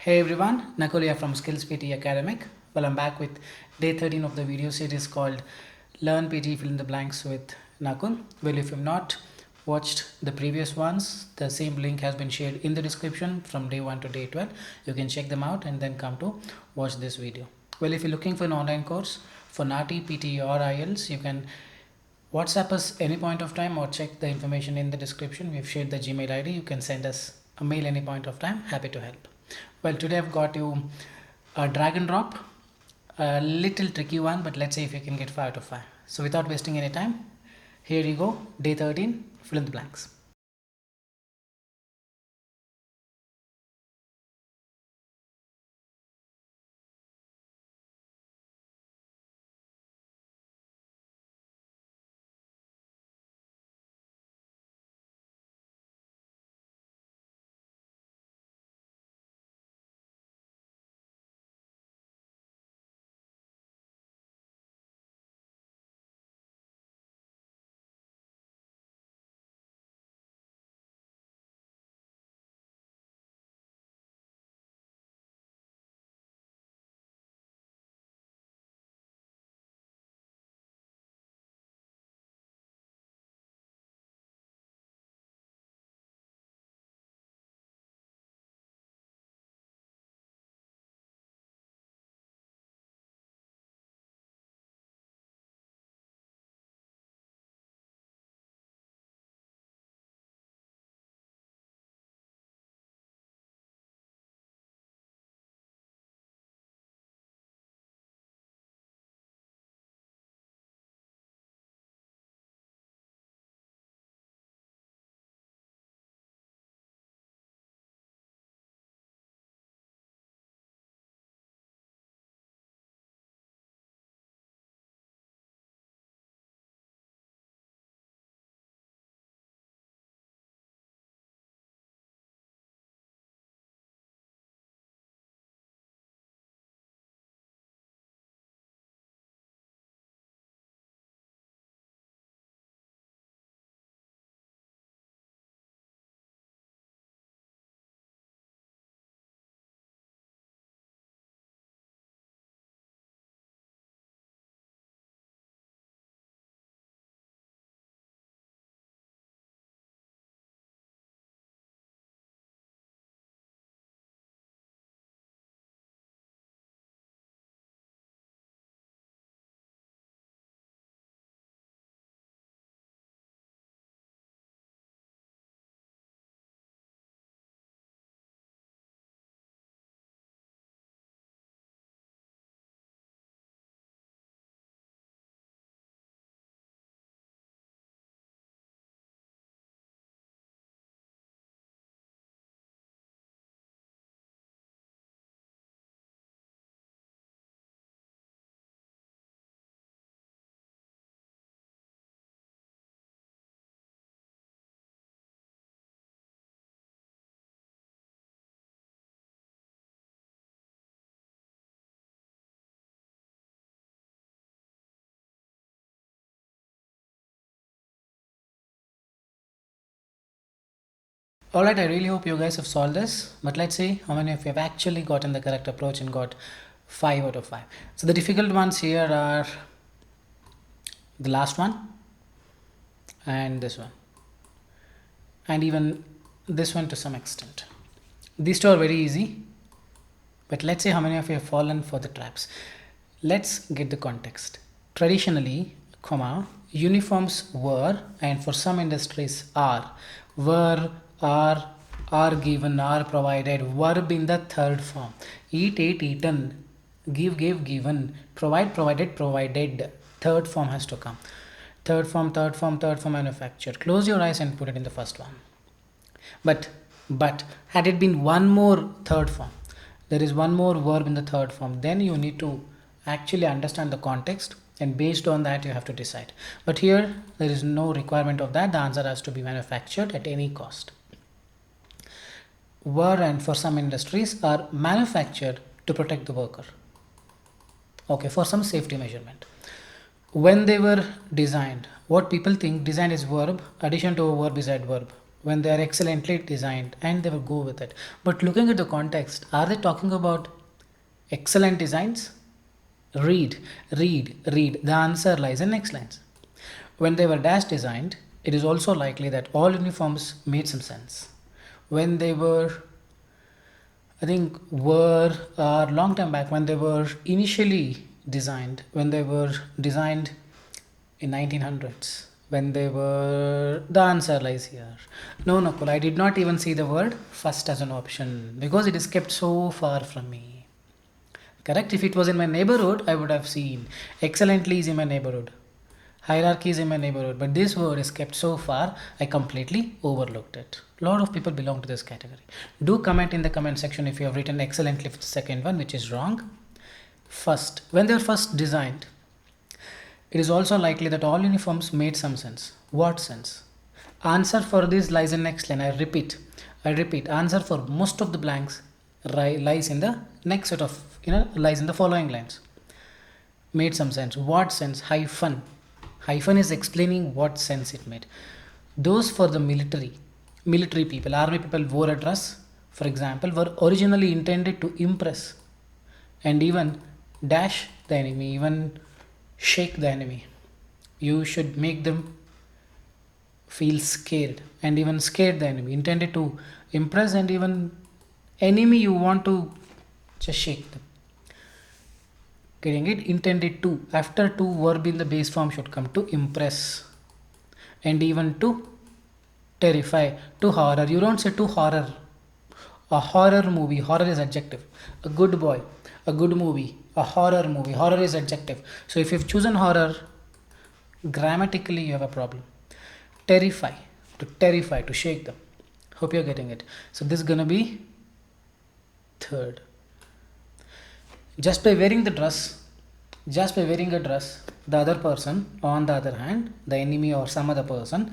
Hey everyone, Nakul here from SKILLSPTE Academic. Well, I'm back with day 13 of the video series called Learn PTE Fill in the Blanks with Nakul. Well, if you've not watched the previous ones, the same link has been shared in the description from day 1 to day 12. You can check them out and then come to watch this video. Well, if you're looking for an online course for NATI, PTE or IELTS, you can WhatsApp us any point of time or check the information in the description. We've shared the Gmail ID. You can send us a mail any point of time. Happy to help. Well, today I've got you a drag and drop, a little tricky one, but let's see if you can get 5 out of 5. So without wasting any time, here you go, day 13, fill in the blanks. Alright, I really hope you guys have solved this, but let's see how many of you have actually gotten the correct approach and got 5 out of 5. So the difficult ones here are the last one and this one, and even this one to some extent. These two are very easy, but let's see how many of you have fallen for the traps. Let's get the context. Traditionally, uniforms were, and for some industries are, were, are given, are provided, verb in the third form. Eat, ate, eaten, give, gave, given, provide, provided, provided. Third form has to come. Third form, manufactured. Close your eyes and put it in the first one. But had it been one more third form, there is one more verb in the third form, then you need to actually understand the context, and based on that you have to decide. But here there is no requirement of that. The answer has to be manufactured at any cost. Were, and for some industries, are manufactured to protect the worker, okay, for some safety measurement. When they were designed, what people think, design is verb, addition to a verb is adverb. when they are excellently designed, and they will go with it. But looking at the context, are they talking about excellent designs? Read, read. The answer lies in next lines. When they were dash designed, it is also likely that all uniforms made some sense. When they were, I think, were long time back, when they were initially designed, when they were designed in 1900s, when they were, the answer lies here. No, Nakul, I did not even see the word first as an option because it is kept so far from me. Correct? If it was in my neighborhood, I would have seen excellently is in my neighborhood, hierarchy is in my neighborhood, but this word is kept so far, I completely overlooked it. A lot of people belong to this category. Do comment in the comment section if you have written excellently for the second one, which is wrong. First, when they were first designed, it is also likely that all uniforms made some sense. What sense? Answer for this lies in next line. I repeat. Answer for most of the blanks lies in the next set of, lies in the following lines. Made some sense. What sense? Hyphen. Hyphen is explaining what sense it made. Those for the military people, army people wore a dress, for example, were originally intended to impress and even dash the enemy, even shake the enemy. You should make them feel scared and even scared the enemy, intended to impress and even enemy you want to just shake them. Getting it? Intended to. After to, verb in the base form should come to impress and even to terrify, to horror. You don't say to horror. A horror movie, horror is adjective. A good boy, a good movie, a horror movie, horror is adjective. So if you've chosen horror, grammatically you have a problem. Terrify, to shake them. Hope you're getting it. So this is gonna be third. Just by wearing a dress, the other person, on the other hand, the enemy or some other person,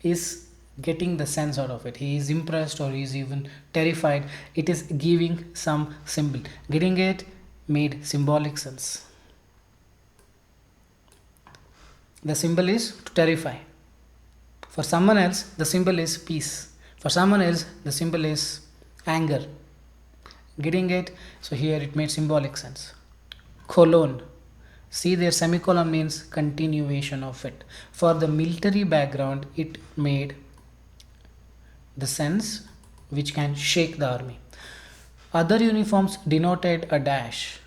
is getting the sense out of it. He is impressed or he is even terrified. It is giving some symbol. Getting it? Made symbolic sense. The symbol is to terrify. For someone else, the symbol is peace. For someone else, the symbol is anger. Getting it? So here it made symbolic sense. Colon. See, their semicolon means continuation of it. For the military background, it made the sense which can shake the army. Other uniforms denoted a dash.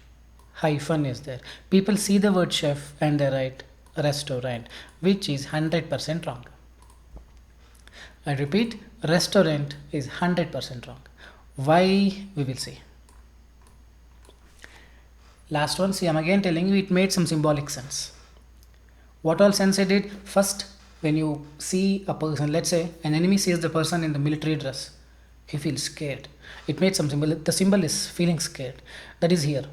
Hyphen is there. People see the word chef and they write restaurant, which is 100% wrong. I repeat, restaurant is 100% wrong. Why? We will see. Last one, see, I'm again telling you it made some symbolic sense. What all sense it did? First, when you see a person, let's say an enemy sees the person in the military dress, he feels scared. It made some symbol. The symbol is feeling scared. That is here.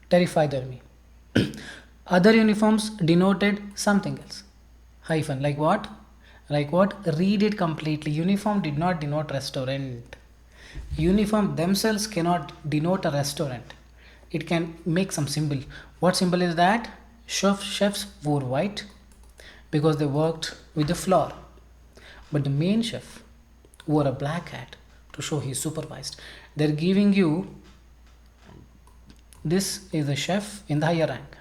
Terrify the enemy. Other uniforms denoted something else. Hyphen. Like what? Read it completely. Uniform did not denote restaurant. Uniform themselves cannot denote a restaurant. It can make some symbol. What symbol is that? Chefs wore white because they worked with the flour. But the main chef wore a black hat to show he supervised. They're giving you, this is the chef in the higher rank.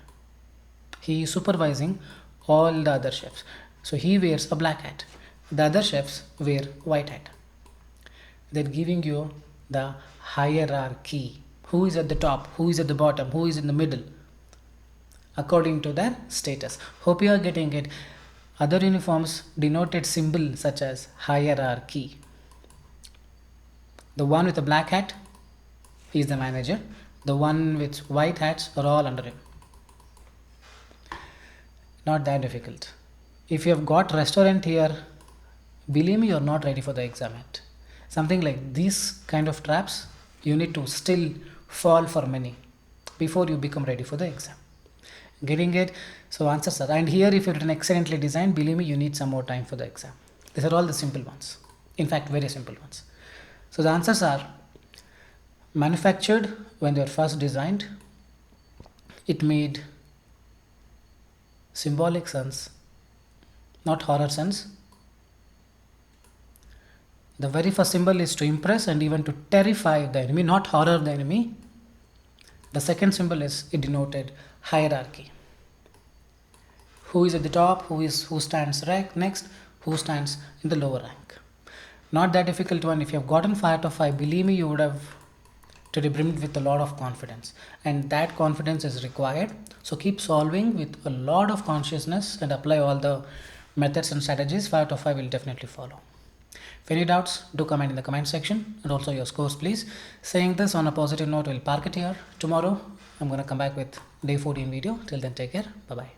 He is supervising all the other chefs. So he wears a black hat. The other chefs wear white hat. They're giving you the hierarchy. Who is at the top, who is at the bottom, who is in the middle, according to their status. Hope you are getting it. Other uniforms denoted symbol such as hierarchy. The one with the black hat is the manager. The one with white hats are all under him. Not that difficult. If you have got restaurant here, believe me, you are not ready for the exam yet. Something like these kind of traps, you need to still fall for many before you become ready for the exam. Getting it? So answers are, and here if you're written excellently designed, believe me, you need some more time for the exam. These are all the simple ones. In fact, very simple ones. So the answers are manufactured when they were first designed. It made symbolic sense, not horror sense. The very first symbol is to impress and even to terrify the enemy, not horror the enemy. The second symbol is it denoted hierarchy. Who is at the top, who stands next, who stands in the lower rank. Not that difficult one. If you have gotten 5 out of 5, believe me, you would have to be brimmed with a lot of confidence, and that confidence is required. So keep solving with a lot of consciousness and apply all the methods and strategies. 5 out of 5 will definitely follow. If any doubts, do comment in the comment section, and also your scores please. Saying this on a positive note, we'll park it here. Tomorrow I'm going to come back with day 14 video. Till then, take care. Bye bye.